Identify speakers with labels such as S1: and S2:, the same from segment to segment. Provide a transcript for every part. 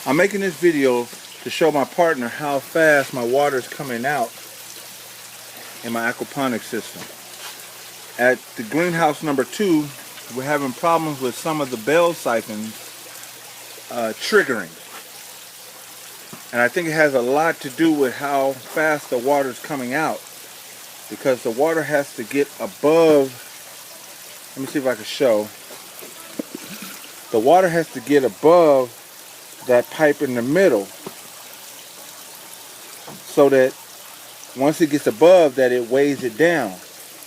S1: I'm making this video to show my partner how fast my water is coming out in my aquaponics system. At the greenhouse number 2, we're having problems with some of the bell siphons triggering. And I think it has a lot to do with how fast the water is coming out, because the water has to get above, let me see if I can show. The water has to get above that pipe in the middle, so that once it gets above that, it weighs it down.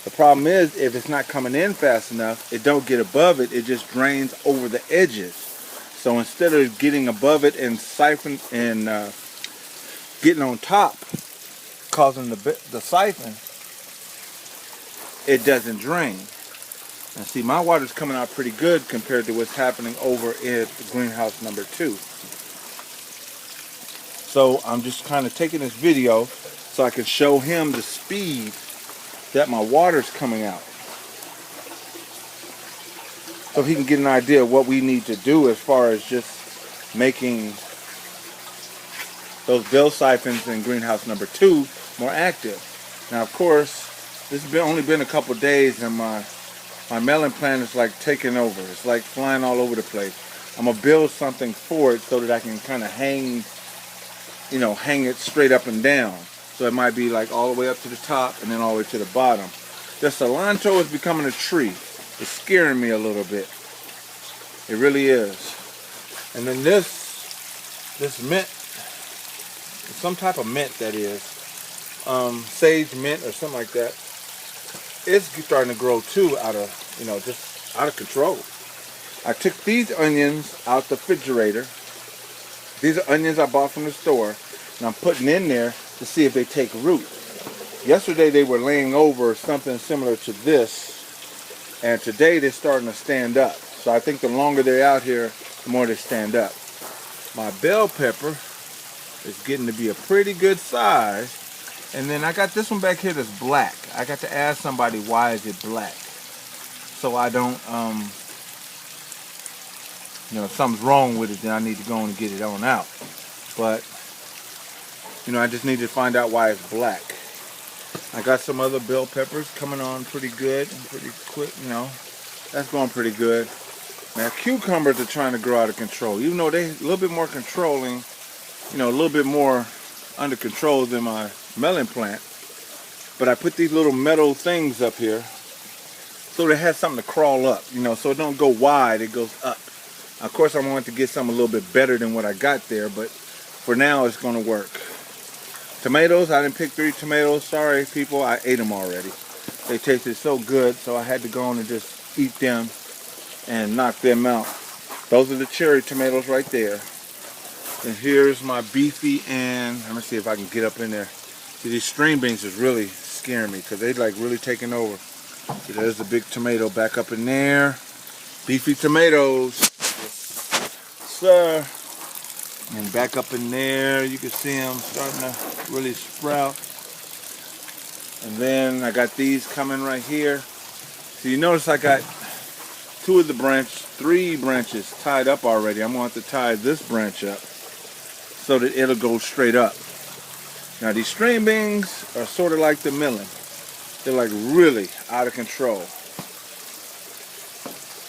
S1: The problem is, if it's not coming in fast enough, it don't get above it, it just drains over the edges. So instead of getting above it and siphon and getting on top, causing the siphon, it doesn't drain. And see, my water's coming out pretty good compared to what's happening over at greenhouse number 2. So I'm just kind of taking this video so I can show him the speed that my water's coming out, so he can get an idea of what we need to do as far as just making those bell siphons in greenhouse number 2 more active. Now, of course, this has only been a couple days, and my melon plant is like taking over. It's like flying all over the place. I'm gonna build something for it so that I can kind of hang it straight up and down. So it might be like all the way up to the top and then all the way to the bottom. The cilantro is becoming a tree. It's scaring me a little bit. It really is. And then this mint, some type of mint that is, sage mint or something like that, it's starting to grow too out of, just out of control. I took these onions out the refrigerator. These are onions I bought from the store, and I'm putting in there to see if they take root. Yesterday they were laying over something similar to this, and today they're starting to stand up. So I think the longer they're out here, the more they stand up. My bell pepper is getting to be a pretty good size. And then I got this one back here that's black. I got to ask somebody, why is it black? So I don't, if something's wrong with it, then I need to go and get it on out. But, I just need to find out why it's black. I got some other bell peppers coming on pretty good and pretty quick, That's going pretty good. Now, cucumbers are trying to grow out of control. Even though they're a little bit more controlling, a little bit more under control than my melon plant. But I put these little metal things up here so it has something to crawl up, so it don't go wide, it goes up. Of course, I want to get something a little bit better than what I got there, but for now it's going to work. Tomatoes, I didn't pick 3 tomatoes. Sorry, people, I ate them already. They tasted so good, so I had to go on and just eat them and knock them out. Those are the cherry tomatoes right there. And here's my beefy, and let me see if I can get up in there. See, these string beans is really scaring me because they like really taking over. See, there's the big tomato back up in there. Beefy tomatoes. Yes, sir. And back up in there, you can see them starting to really sprout. And then I got these coming right here. So you notice I got 3 branches tied up already. I'm going to have to tie this branch up so that it'll go straight up. Now these string beans are sort of like the melon. They're like really out of control.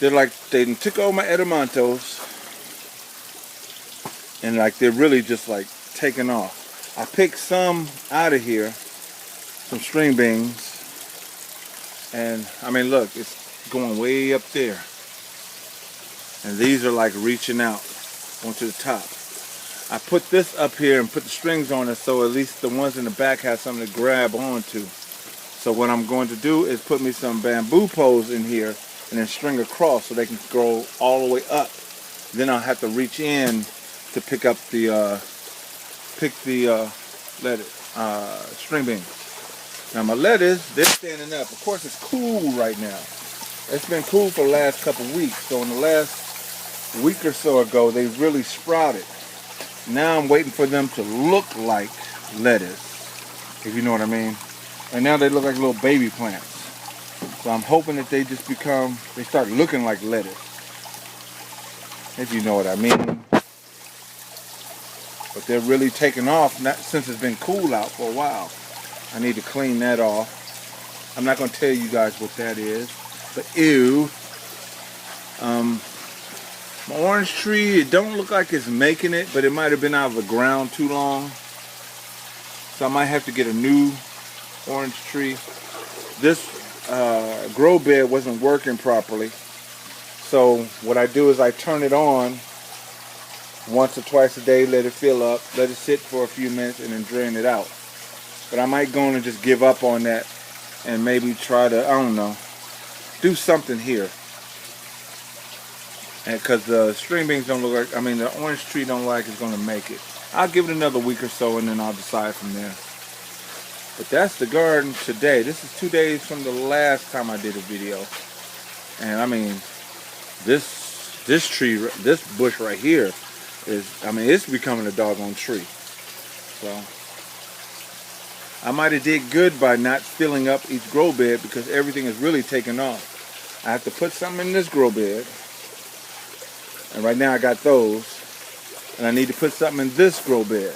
S1: They're like, they took over my Edmontos, and like they're really just like taking off. I picked some out of here, some string beans, and I mean look, it's going way up there. And these are like reaching out onto the top. I put this up here and put the strings on it so at least the ones in the back have something to grab onto. So what I'm going to do is put me some bamboo poles in here and then string across so they can grow all the way up. Then I'll have to reach in to pick up the lettuce, string beans. Now my lettuce, they're standing up. Of course it's cool right now. It's been cool for the last couple weeks. So in the last week or so ago, they really sprouted. Now I'm waiting for them to look like lettuce, if you know what I mean. And now they look like little baby plants. So I'm hoping that they just they start looking like lettuce, if you know what I mean. they're really taking off, not since it's been cool out for a while. I need to clean that off. I'm not going to tell you guys what that is, but ew. My orange tree, it don't look like it's making it, but it might have been out of the ground too long. So I might have to get a new orange tree. This grow bed wasn't working properly. So what I do is I turn it on once or twice a day, let it fill up, let it sit for a few minutes, and then drain it out. But I might go on and just give up on that and maybe try to, I don't know, do something here. And because the string beans don't look like, I mean the orange tree don't look like it's going to make it. I'll give it another week or so and then I'll decide from there. But that's the garden today. This is 2 days from the last time I did a video. And I mean, this tree, this bush right here is, I mean, it's becoming a doggone tree. So I might have did good by not filling up each grow bed because everything is really taking off. I have to put something in this grow bed. And right now I got those. And I need to put something in this grow bed.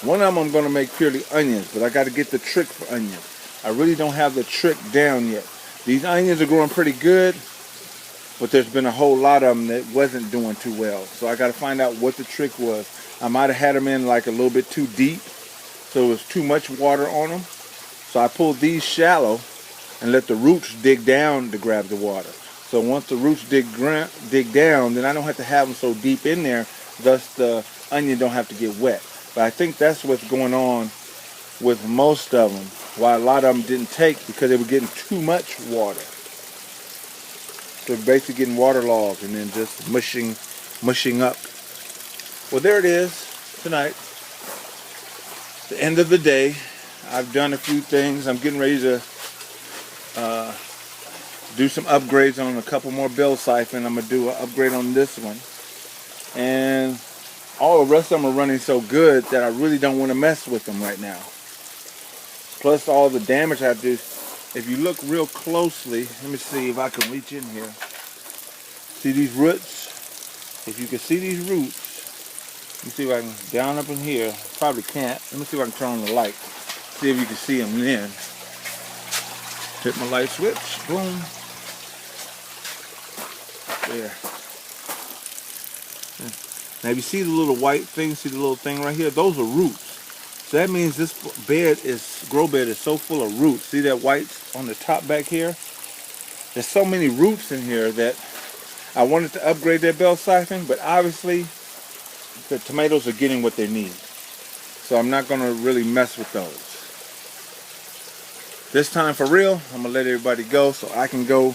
S1: One of them I'm going to make purely onions, but I got to get the trick for onions. I really don't have the trick down yet. These onions are growing pretty good, but there's been a whole lot of them that wasn't doing too well. So I got to find out what the trick was. I might have had them in like a little bit too deep, so it was too much water on them. So I pulled these shallow and let the roots dig down to grab the water. So once the roots dig down, then I don't have to have them so deep in there, thus the onion don't have to get wet. But I think that's what's going on with most of them. Why a lot of them didn't take, because they were getting too much water. They're basically getting waterlogged and then just mushing up. Well, there it is tonight. The end of the day. I've done a few things. I'm getting ready to do some upgrades on a couple more bell siphon. I'm going to do an upgrade on this one. And all the rest of them are running so good that I really don't want to mess with them right now. Plus all the damage I have to do. If you look real closely, let me see if I can reach in here. See these roots? If you can see these roots, let me see if I can, down up in here, probably can't. Let me see if I can turn on the light. See if you can see them then. Hit my light switch, boom. There. Now if you see the little white thing, see the little thing right here? Those are roots. So that means this grow bed is so full of roots. See that white on the top back here? There's so many roots in here that I wanted to upgrade that bell siphon, but obviously the tomatoes are getting what they need. So I'm not gonna really mess with those. This time for real, I'm gonna let everybody go so I can go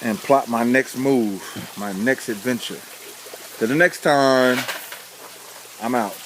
S1: and plot my next move, my next adventure. Till the next time, I'm out.